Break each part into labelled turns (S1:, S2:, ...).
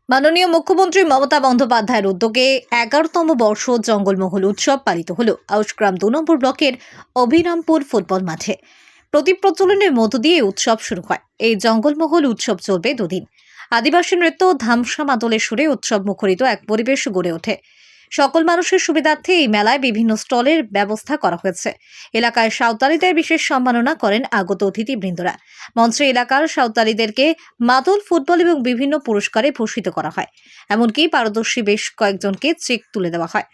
S1: মাননীয় মুখ্যমন্ত্রী মমতা বন্দ্যোপাধ্যায়ের উদ্যোগে 11তম বর্ষ জঙ্গলমহল উৎসব পালিত হল আউশগ্রাম 2 নম্বর ব্লকের অভিরামপুর ফুটবল মাঠে। প্রদীপ প্রজ্বলনের মধ্য দিয়ে উৎসব শুরু হয়। এই জঙ্গলমহল উৎসব চলবে দুদিন। আদিবাসী নৃত্য ধামসা মাদলের সুরে উৎসব মুখরিত এক পরিবেশ গড়ে ওঠে। সকল মানুষের সুবিধার্থে এই মেলায় বিভিন্ন স্টলের ব্যবস্থা করা হয়েছে। এলাকায় সাঁওতালিদের বিশেষ সম্মাননা করেন আগত অতিথিবৃন্দরা। মঞ্চে এলাকার সাঁওতালিদেরকে মাদল, ফুটবল এবং বিভিন্ন পুরস্কারে ভূষিত করা হয়। এমনকি পারদর্শী বেশ কয়েকজনকে চেক তুলে দেওয়া হয়।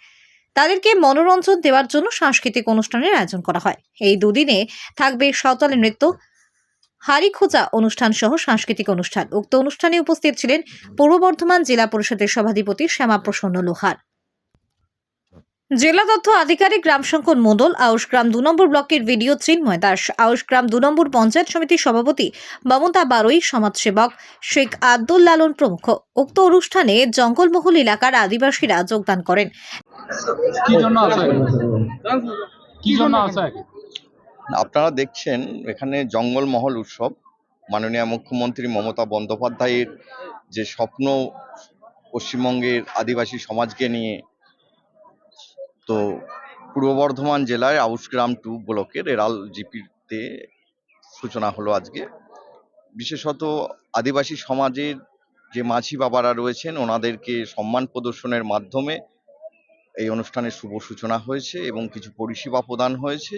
S1: তাদেরকে মনোরঞ্জন দেওয়ার জন্য সাংস্কৃতিক অনুষ্ঠানের আয়োজন করা হয়। এই দুদিনে থাকবে সাঁওতালি নৃত্য, হাড়ি খোঁজা অনুষ্ঠান সহ সাংস্কৃতিক অনুষ্ঠান। উক্ত অনুষ্ঠানে উপস্থিত ছিলেন পূর্ব বর্ধমান জেলা পরিষদের সভাধিপতি শ্যামাপ্রসন্ন লোহার, জেলা তথ্য আধিকারিক রামশঙ্কর মণ্ডল, আউশগ্রাম 2 নম্বর ব্লকের ভিডিও চিন্ময় দাস, আউশগ্রাম 2 নম্বর পঞ্চায়েত সমিতির সভাপতি মমতা বারোই, সমাজসেবক শেখ আব্দুল লালন প্রমুখ। উক্ত অনুষ্ঠানে জঙ্গলমহল এলাকার আদিবাসীরা যোগদান করেন।
S2: আপনারা দেখছেন এখানে জঙ্গলমহল উৎসব। মাননীয় মুখ্যমন্ত্রী মমতা বন্দ্যোপাধ্যায়ের যে স্বপ্ন পশ্চিমবঙ্গের আদিবাসী সমাজকে নিয়ে, তো পূর্ব বর্ধমান জেলায় আউশগ্রাম 2 ব্লকের এরাল জিপিতে সূচনা হলো আজকে। বিশেষত আদিবাসী সমাজের যে মাঝি বাবারা রয়েছেন ওনাদেরকে সম্মান প্রদর্শনের মাধ্যমে এই অনুষ্ঠানের শুভ সূচনা হয়েছে এবং কিছু পরিষেবা প্রদান হয়েছে।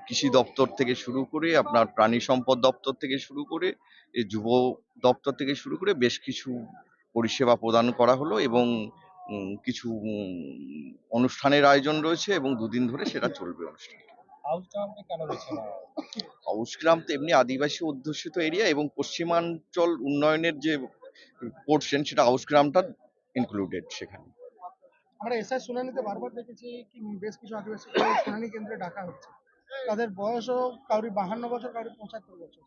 S2: কৃষি দপ্তর থেকে শুরু করে আপনার প্রাণী সম্পদ দপ্তর থেকে শুরু করে যুব দপ্তর থেকে শুরু করে বেশ কিছু পরিষেবা প্রদান করা হলো এবং কিছু অনুষ্ঠানের আয়োজন রয়েছে এবং দুদিন ধরে সেটা চলবে অনুষ্ঠান। আউশগ্রাম তো এমনি আদিবাসী অধ্যুষিত এরিয়া এবং পশ্চিমাঞ্চল উন্নয়নের যে পোর্শন সেটা আউশগ্রামটা ইনক্লুডেড সেখানে।
S3: আমরা এসআই শুনানিতে বারবার দেখেছি কি বেশ কিছু আদিবাসী শুনানি কেন্দ্রে ডাকা হচ্ছে, তাদের বয়সও কাউরি 52 বছর, কাউরি 75 বছর।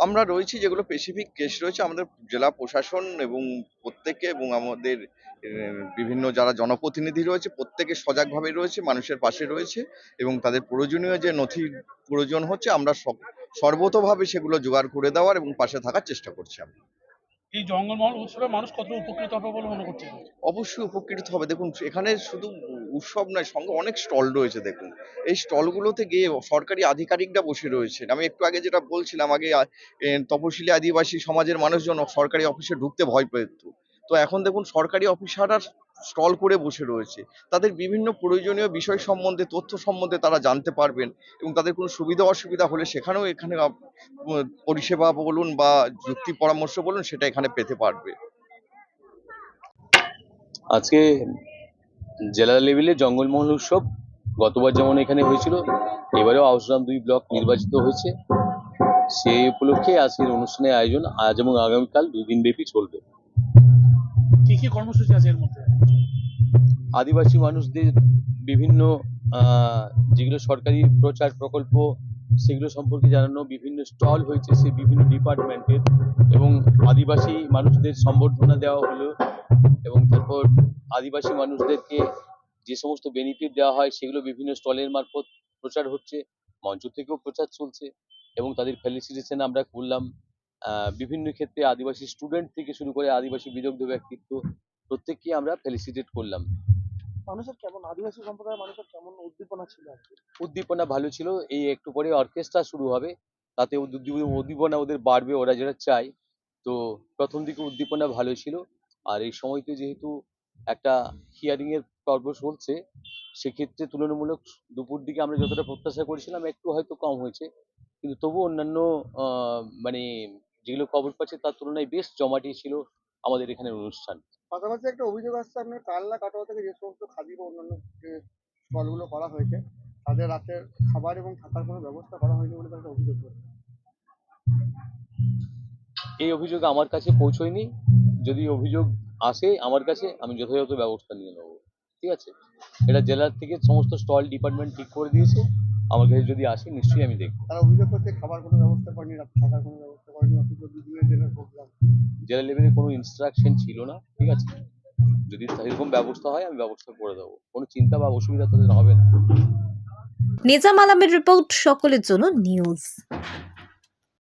S2: আমরা রয়েছি, যেগুলো স্পেসিফিক কেস রয়েছে আমাদের জেলা প্রশাসন এবং প্রত্যেকে এবং আমাদের বিভিন্ন যারা জনপ্রতিনিধি রয়েছে প্রত্যেকে সজাগভাবে রয়েছে, মানুষের পাশে রয়েছে এবং তাদের প্রয়োজনীয় যে নথির প্রয়োজন হচ্ছে আমরা সর্বতোভাবে সেগুলো জোগাড় করে দেওয়ার এবং পাশে থাকার চেষ্টা করছি। আমরা
S3: এই জঙ্গলমহল উৎসবে মানুষ কত উপকৃত হবে বলে মনে করছেন?
S2: অবশ্যই উপকৃত হবে। দেখুন এখানে শুধু উৎসব নয়, সঙ্গে অনেক স্টল রয়েছে। দেখুন এই স্টলগুলোতে গিয়ে সরকারি আধিকারিকরা বসে রয়েছেন। আমি একটু আগে যেটা বলছিলাম, আগে তপশিলি আদিবাসী সমাজের মানুষজন সরকারি অফিসে ঢুকতে ভয় পেত, তো এখন দেখুন সরকারি অফিসাররা স্টল করে বসে রয়েছে। তাদের বিভিন্ন প্রয়োজনীয় বিষয় সম্বন্ধে, তথ্য সম্বন্ধে তারা জানতে পারবেন এবং তাদের কোনো সুবিধা অসুবিধা হলে সেখানেও এখানে পরিষেবা বলুন বা যুক্তি পরামর্শ বলুন সেটা এখানে পেতে পারবে।
S4: আজকে জেলা লেভেলে জঙ্গলমহল উৎসব গতবার যেমন এখানে হয়েছিল, এবারেও আউশগ্রাম 2 ব্লক নির্বাচিত হয়েছে। সেই উপলক্ষে আজকের অনুষ্ঠানের আয়োজন আজ এবং আগামীকাল 2 দিন ব্যাপী চলবে।
S3: কি কি কর্মসূচি আছে এর মধ্যে?
S4: আদিবাসী মানুষদের বিভিন্ন যেগুলো সরকারি প্রচার প্রকল্প সেগুলো সম্পর্কে জানানো, বিভিন্ন স্টল হয়েছে সেই বিভিন্ন ডিপার্টমেন্টের, এবং আদিবাসী মানুষদের সম্বর্ধনা দেওয়া হলো এবং তারপর আদিবাসী মানুষদেরকে যে সমস্ত বেনিফিট দেওয়া হয় সেগুলো বিভিন্ন স্টলের মারফত প্রচার হচ্ছে, মঞ্চ থেকেও প্রচার চলছে এবং তাদের ফেলিসিটেশন আমরা করলাম। বিভিন্ন ক্ষেত্রে আদিবাসী স্টুডেন্ট থেকে শুরু করে আদিবাসী বিদগ্ধ ব্যক্তিত্ব প্রত্যেককে আমরা ফেলিসিটেট করলাম।
S3: মানুষের কেমন, আদিবাসী সম্প্রদায়ের মানুষের কেমন উদ্দীপনা ছিল?
S4: উদ্দীপনা ভালো ছিল। এই একটু পরে অর্কেস্ট্রা শুরু হবে, তাতে উদ্দীপনা ওদের বাড়বে, ওরা যেটা চায়। তো প্রথম দিকে উদ্দীপনা ভালো ছিল, আর এই সময়তে যেহেতু একটা হিয়ারিং এর পর্ব চলছে সেক্ষেত্রে তুলনামূলক দুপুর দিকে আমরা যতটা প্রত্যাশা করেছিলাম একটু হয়তো কম হয়েছে, কিন্তু তবু অন্যান্য মানে যেগুলো খবর পাচ্ছে তার তুলনায় বেশ জমাটি ছিল আমাদের এখানের অনুষ্ঠান।
S3: পাশাপাশি একটা অভিযোগ আসছে, আপনার কালনা কাটোয়া থেকে যে সমস্ত খাদি বা অন্যান্য যে স্টলগুলো করা হয়েছে তাদের রাতের খাবার এবং থাকার কোনো ব্যবস্থা করা হয়নি বলে একটা অভিযোগ করছে।
S4: এই অভিযোগ আমার কাছে পৌঁছয়নি। যদি অভিযোগ আসে আমার কাছে আমি যথাযথ ব্যবস্থা নিয়ে নেবো। ঠিক আছে, এটা জেলার থেকে সমস্ত স্টল ডিপার্টমেন্ট ঠিক করে দিয়েছে, আমার কাছে যদি আসে নিশ্চয়ই আমি দেখবো।
S3: তারা অভিযোগ করছে খাবার কোনো ব্যবস্থা করেনি, রাত থাকার কোনো ব্যবস্থা করেনি, অথচ দুদিনের জেলার প্রোগ্রাম।
S4: জেলা লেভেলে কোনো ইনস্ট্রাকশন ছিল না। ঠিক আছে, যদি এরকম ব্যবস্থা হয় আমি ব্যবস্থা করে দেবো, কোনো চিন্তা বা অসুবিধা তাদের হবে না।
S1: নিজাম আলমের রিপোর্ট, সকলের জন্য নিউজ।